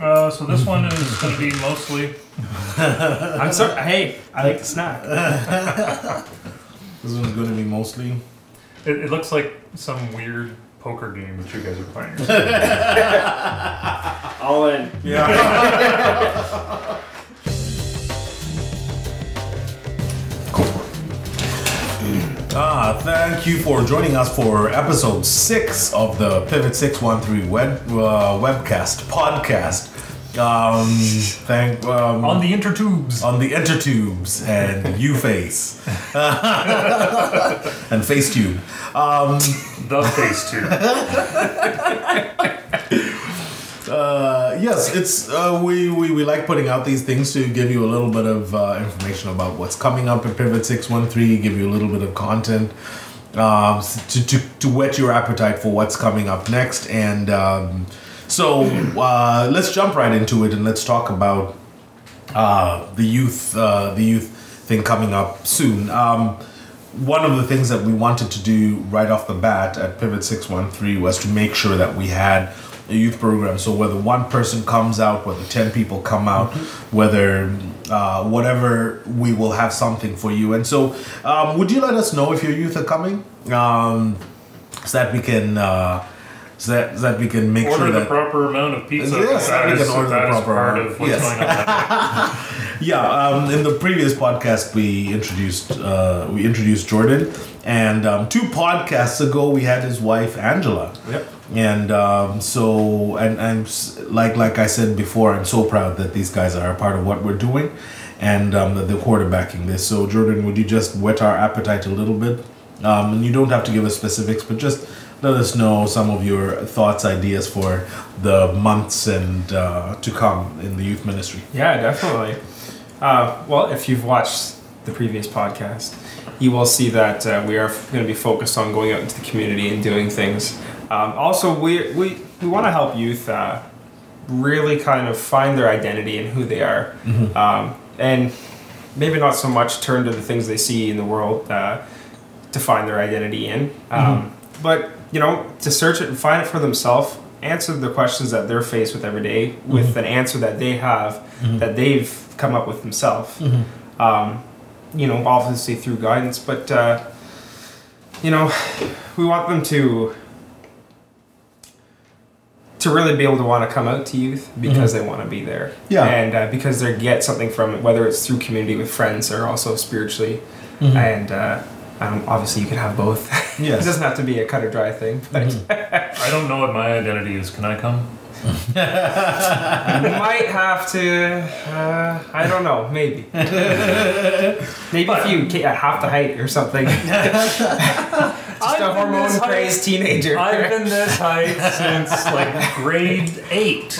So this one is going to be mostly... I'm sorry. Hey, I like the snack. This one's going to be mostly... It looks like some weird poker game that you guys are playing. All in. Yeah. Thank you for joining us for episode 6 of the Pivot 613 webcast podcast. On the intertubes. On the intertubes and UFace. And FaceTube. The FaceTube. Yes, it's we like putting out these things to give you a little bit of information about what's coming up at Pivot 613, give you a little bit of content to whet your appetite for what's coming up next. And so let's jump right into it and let's talk about the youth thing coming up soon. One of the things that we wanted to do right off the bat at Pivot 613 was to make sure that we had a youth program. So whether one person comes out, whether 10 people come out, whether whatever, we will have something for you. And so would you let us know if your youth are coming, so that we can so that we can make order sure the that proper amount of pizza. Yes, that we can order the proper part of what's going on that day. Yeah, in the previous podcast we introduced Jordan, and 2 podcasts ago we had his wife Angela. Yep. And so like I said before, I'm so proud that these guys are a part of what we're doing, and that they're quarterbacking this. So Jordan, would you just whet our appetite a little bit? And you don't have to give us specifics, but just let us know some of your thoughts, ideas for the months and to come in the youth ministry. Yeah, definitely. Well, if you've watched the previous podcast, you will see that we are going to be focused on going out into the community and doing things. Also, we want to help youth really kind of find their identity and who they are, and maybe not so much turn to the things they see in the world to find their identity in, but to search it and find it for themselves, answer the questions that they're faced with every day with an answer that they have that they've come up with themselves. Obviously through guidance, but we want them to really be able to want to come out to youth because they want to be there. Yeah. And because they get something from it, whether it's through community with friends or also spiritually. And obviously you can have both. Yes. It doesn't have to be a cut or dry thing. But I don't know what my identity is. Can I come? You might have to, I don't know, maybe. Maybe if you get half the height or something. Just a hormone-crazed teenager. I've been this height since like grade 8,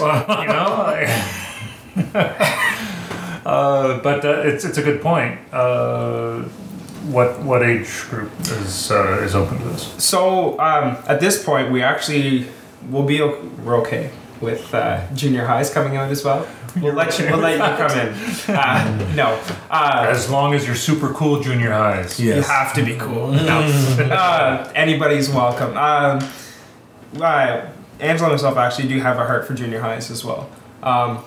but it's a good point. What age group is open to this? So at this point, we're okay with junior highs coming out as well. We'll let you come in. No. As long as you're super cool junior highs. Yes. You have to be cool. No. Anybody's welcome. Angela and myself actually do have a heart for junior highs as well.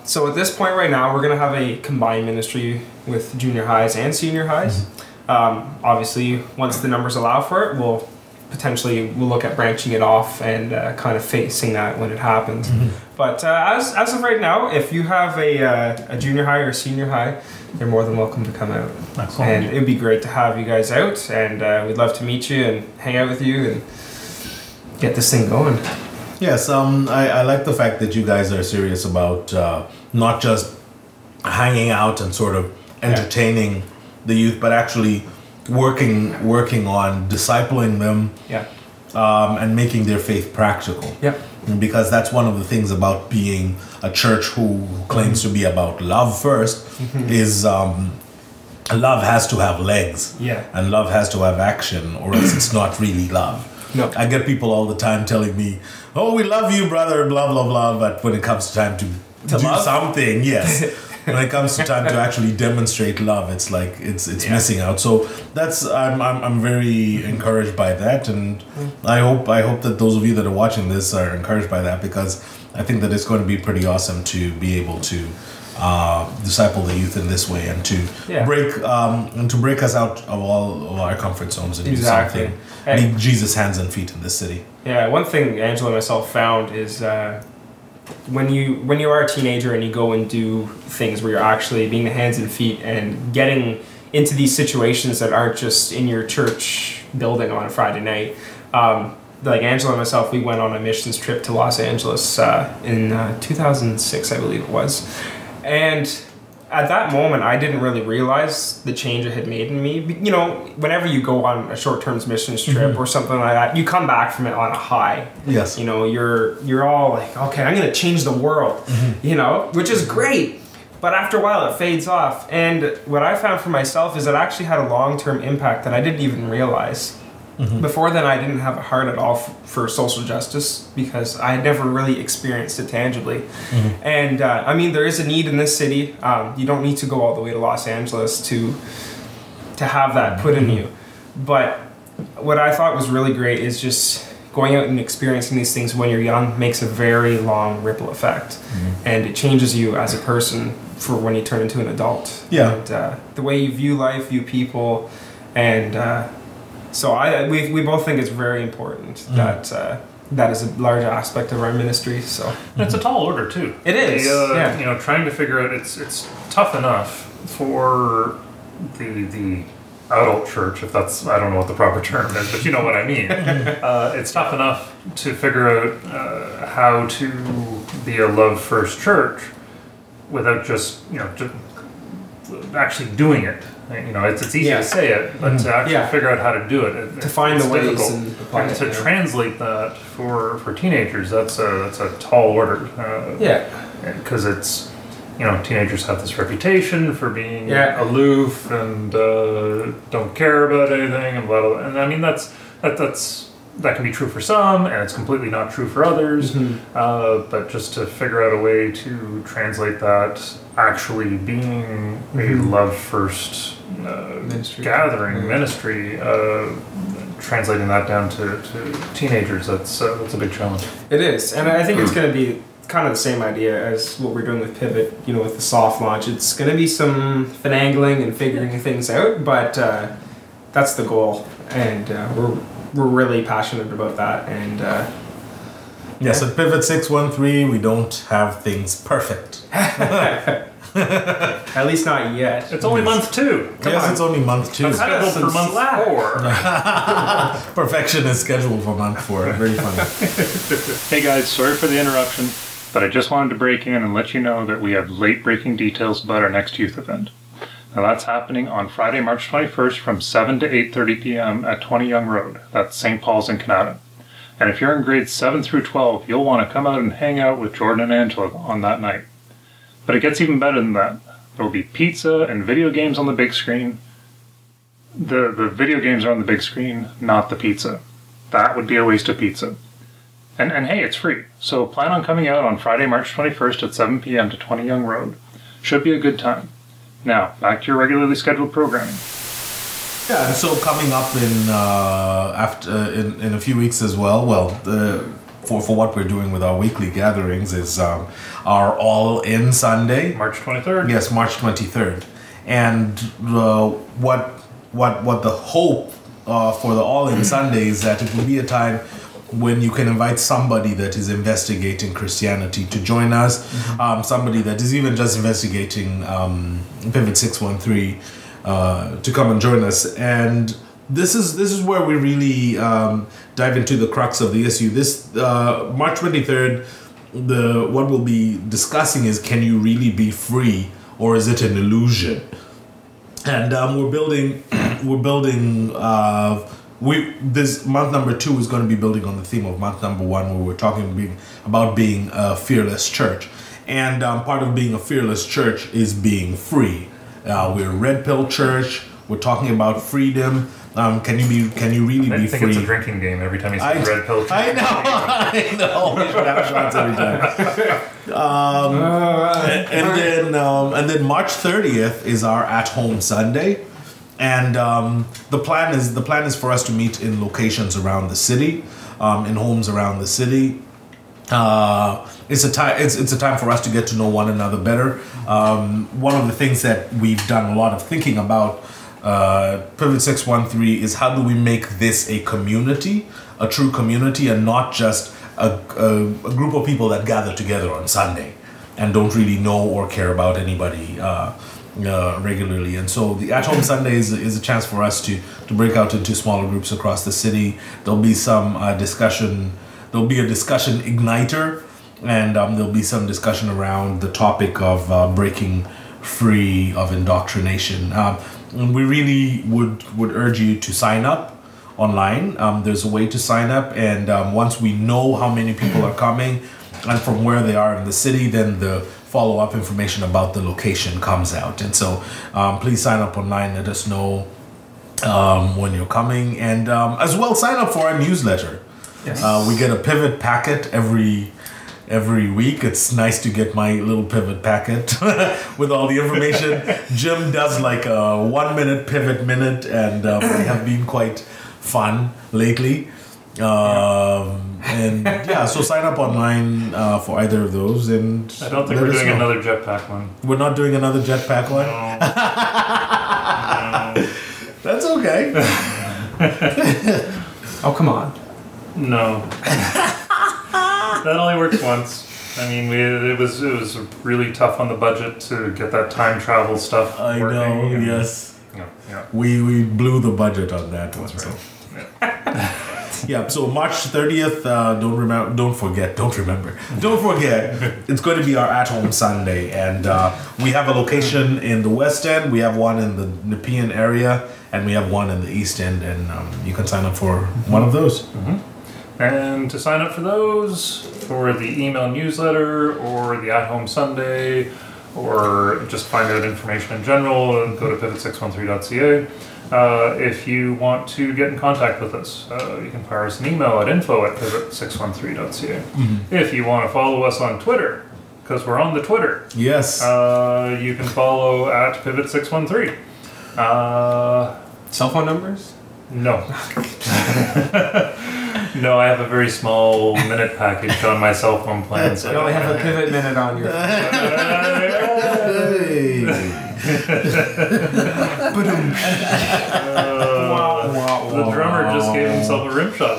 So at this point right now, we're going to have a combined ministry with junior highs and senior highs. Obviously, once the numbers allow for it, we'll look at branching it off and kind of facing that when it happens. But as of right now, if you have a junior high or a senior high, you're more than welcome to come out. Excellent. And it would be great to have you guys out, and we'd love to meet you and hang out with you and get this thing going. Yes, I like the fact that you guys are serious about not just hanging out and sort of entertaining the youth, but actually working on discipling them and making their faith practical. Yep. Because that's one of the things about being a church who claims to be about love first is love has to have legs. Yeah. And love has to have action, or else it's not really love. No. I get people all the time telling me, "Oh, we love you, brother," blah blah blah. But when it comes time to do love? something, yes, when it comes to time to actually demonstrate love, it's like it's missing out. So that's I'm very encouraged by that, and I hope that those of you that are watching this are encouraged by that, because I think that it's going to be pretty awesome to be able to disciple the youth in this way, and to break us out of all of our comfort zones and do something. Be Jesus' hands and feet in this city. Yeah, one thing Angela and myself found is when you are a teenager and you go and do things where you're actually being the hands and feet and getting into these situations that aren't just in your church building on a Friday night. Like Angela and myself, we went on a missions trip to Los Angeles in 2006, I believe it was. And at that moment, I didn't really realize the change it had made in me. You know, whenever you go on a short-term missions trip or something like that, you come back from it on a high. Yes. You know, you're all like, okay, I'm going to change the world, you know, which is great. But after a while, it fades off. And what I found for myself is it actually had a long-term impact that I didn't even realize. Before then, I didn't have a heart at all for social justice, because I had never really experienced it tangibly. And I mean, there is a need in this city. You don't need to go all the way to Los Angeles to have that put in you. But what I thought was really great is just going out and experiencing these things when you're young makes a very long ripple effect. And it changes you as a person for when you turn into an adult. Yeah. And the way you view life, view people, and... So we both think it's very important that that is a large aspect of our ministry. So and it's a tall order too. It is. Yeah. You know, trying to figure out it's tough enough for the adult church, if that's, I don't know what the proper term is, but you know what I mean. It's tough enough to figure out how to be a love first church without just actually doing it. You know, it's easy to say it, but to actually figure out how to do it, to find the ways difficult. And to translate that for teenagers, that's a tall order. Because it's, you know, teenagers have this reputation for being aloof and don't care about anything and blah blah. And I mean that can be true for some, and it's completely not true for others. But just to figure out a way to translate that actually being a love first gathering ministry, translating that down to teenagers, that's a big challenge. It is, and I think it's going to be kind of the same idea as what we're doing with Pivot. You know, with the soft launch, it's going to be some finagling and figuring things out, but that's the goal, and we're really passionate about that. And yes, at Pivot 613, we don't have things perfect. At least not yet. It's only month 2. It's only month 2. It's scheduled for month 4. Perfection is scheduled for month 4. Very funny. Hey guys, sorry for the interruption, but I just wanted to break in and let you know that we have late breaking details about our next youth event. Now that's happening on Friday, March 21st from 7 to 8:30 p.m. at 20 Yonge Road. That's St. Paul's in Canada. And if you're in grades 7 through 12, you'll want to come out and hang out with Jordan and Angela on that night. But it gets even better than that. There will be pizza and video games on the big screen. The video games are on the big screen, not the pizza. That would be a waste of pizza. And hey, it's free. So plan on coming out on Friday, March 21st at 7 p.m. to 20 Yonge Road. Should be a good time. Now, back to your regularly scheduled programming. Yeah, and so coming up in a few weeks as well. Well, for what we're doing with our weekly gatherings is our All In Sunday, March 23rd. Yes, March 23rd, and what the hope for the All In Sunday is that it will be a time when you can invite somebody that is investigating Christianity to join us, somebody that is even just investigating Pivot 613 to come and join us. And this is where we really dive into the crux of the issue. This March 23rd, what we'll be discussing is, can you really be free, or is it an illusion? And we're building. This month number 2 is going to be building on the theme of month number 1, where we're talking about being a fearless church. And part of being a fearless church is being free. We're a red pill church. We're talking about freedom. Can you really I be think free? it's a drinking game every time you say red pill. I know. We should have shots every time. And then March 30th is our at-home Sunday, and the plan is for us to meet in locations around the city, in homes around the city. It's a time for us to get to know one another better. One of the things that we've done a lot of thinking about, Pivot 613, is how do we make this a community, a true community, and not just a group of people that gather together on Sunday and don't really know or care about anybody regularly. And so the At Home Sunday is a chance for us to break out into smaller groups across the city. There'll be some discussion. There'll be a discussion igniter, and there'll be some discussion around the topic of breaking free of indoctrination. And we really would urge you to sign up online. There's a way to sign up, and once we know how many people are coming and from where they are in the city, then the follow-up information about the location comes out. And so please sign up online. Let us know when you're coming, and as well sign up for our newsletter. Yes. We get a pivot packet every week. It's nice to get my little pivot packet with all the information. Jim does like a 1 minute pivot minute, and they have been quite fun lately. And yeah, so sign up online for either of those. And I don't think we're doing another jetpack one. We're not doing another jetpack one? No. That's okay. Oh, come on. No. That only works once. I mean, it was really tough on the budget to get that time travel stuff I working. know, yes. Yeah. We blew the budget on that one. That's right. Yeah, so March 30th, don't forget, it's going to be our at-home Sunday, and we have a location in the West End, we have one in the Nepean area, and we have one in the East End, and you can sign up for one of those. Mm-hmm. And to sign up for those, for the email newsletter, or the at-home Sunday, or just find out information in general, go to pivot613.ca. If you want to get in contact with us, you can fire us an email at info@pivot613.ca. Mm-hmm. If you want to follow us on Twitter, because we're on the Twitter, yes, you can follow at pivot613. Cell phone numbers? No. No, I have a very small minute package on my cell phone plan. So you only have a pivot minute on your The drummer just gave himself a rim shot.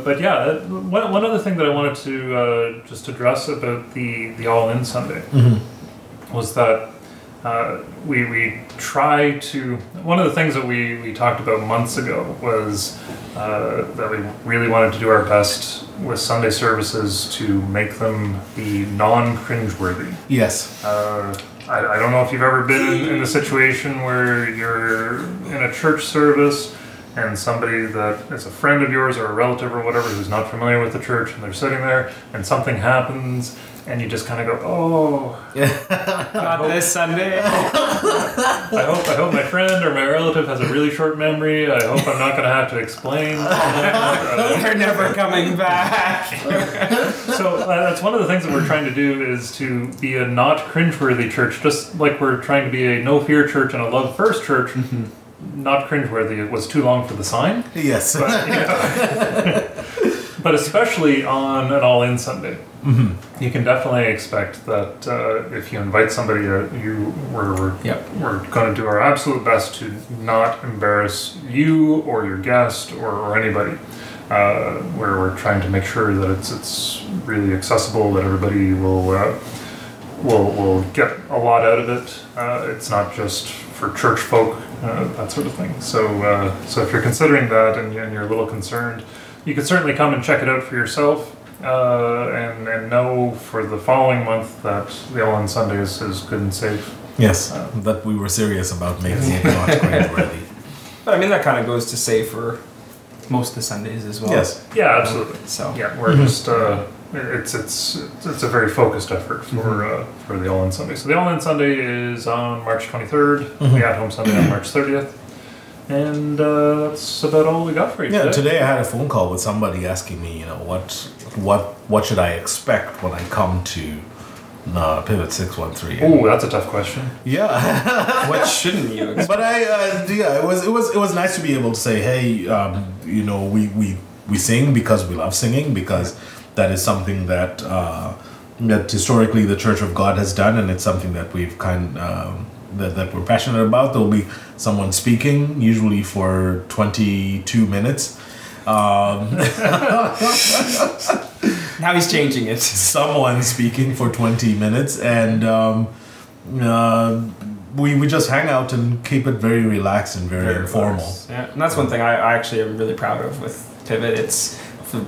But yeah, one other thing that I wanted to just address about the All-In Sunday was that we try to. One of the things that we talked about months ago was that we really wanted to do our best with Sunday services to make them be non-cringeworthy. Yes. I don't know if you've ever been in a situation where you're in a church service and somebody that is a friend of yours or a relative or whatever who's not familiar with the church, and they're sitting there and something happens and you just kind of go, oh, not this Sunday. I hope my friend or my relative has a really short memory. I hope I'm not going to have to explain. They're never coming back. So that's one of the things that we're trying to do, is to be a not cringeworthy church, just like we're trying to be a no fear church and a love first church. Not cringeworthy. It was too long for the sign. Yes. But especially on an All-In Sunday, you can definitely expect that if you invite somebody, we're going to do our absolute best to not embarrass you or your guest or anybody. Where we're trying to make sure that it's really accessible, that everybody will get a lot out of it. It's not just for church folk, that sort of thing. So if you're considering that and you're a little concerned, you can certainly come and check it out for yourself, and know for the following month that the All-In Sunday is good and safe. Yes, that we were serious about making it not cringeworthy. But I mean, that kind of goes to say for most of the Sundays as well. Yes. Yeah, absolutely. So yeah, we're just it's a very focused effort for the All In Sunday. So the All In Sunday is on March 23rd. The At Home Sunday on March 30th. And that's about all we got for you today I had a phone call with somebody asking me, what should I expect when I come to Pivot 613? Oh, that's a tough question. Yeah. What shouldn't you expect? But it was nice to be able to say, hey, we sing because we love singing, because that is something that historically the Church of God has done, and it's something that we've that we're passionate about. There'll be someone speaking, usually for 22 minutes. Now he's changing it. Someone speaking for 20 minutes, and we just hang out and keep it very relaxed and very informal. Relaxed. Yeah, and that's one thing I actually am really proud of with Pivot. It's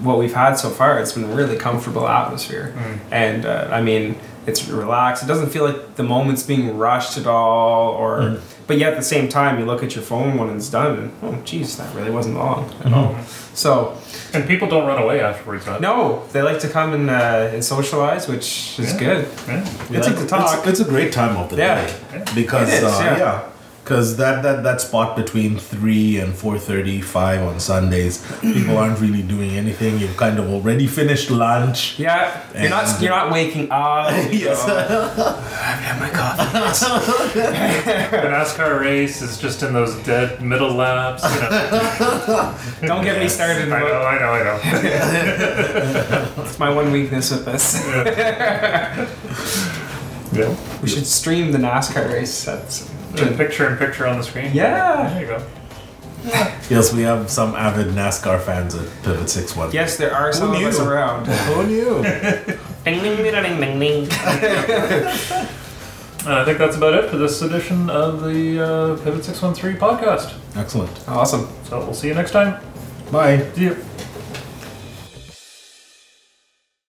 what we've had so far. It's been a really comfortable atmosphere, and I mean, it's relaxed. It doesn't feel like the moment's being rushed at all, but yet at the same time, you look at your phone when it's done, and oh, geez, that really wasn't long at all. So, and people don't run away afterwards. Huh? No, they like to come and socialize, which is good. Yeah. They like to talk. It's a great time of the day because because that spot between 3 and 4:30, 5 on Sundays, people aren't really doing anything. You've kind of already finished lunch. Yeah, you're not waking up. Yes. I've had my coffee. The NASCAR race is just in those dead middle laps. Don't get me started. I know. It's my one weakness with this. Yeah. We should stream the NASCAR race. That's picture on the screen. Yeah. There you go. Yes, we have some avid NASCAR fans at Pivot 613. Yes, there are some of us around. Who knew? Ding, ding, ding, ding, ding, ding. And I think that's about it for this edition of the Pivot 613 podcast. Excellent. Awesome. So we'll see you next time. Bye. See you.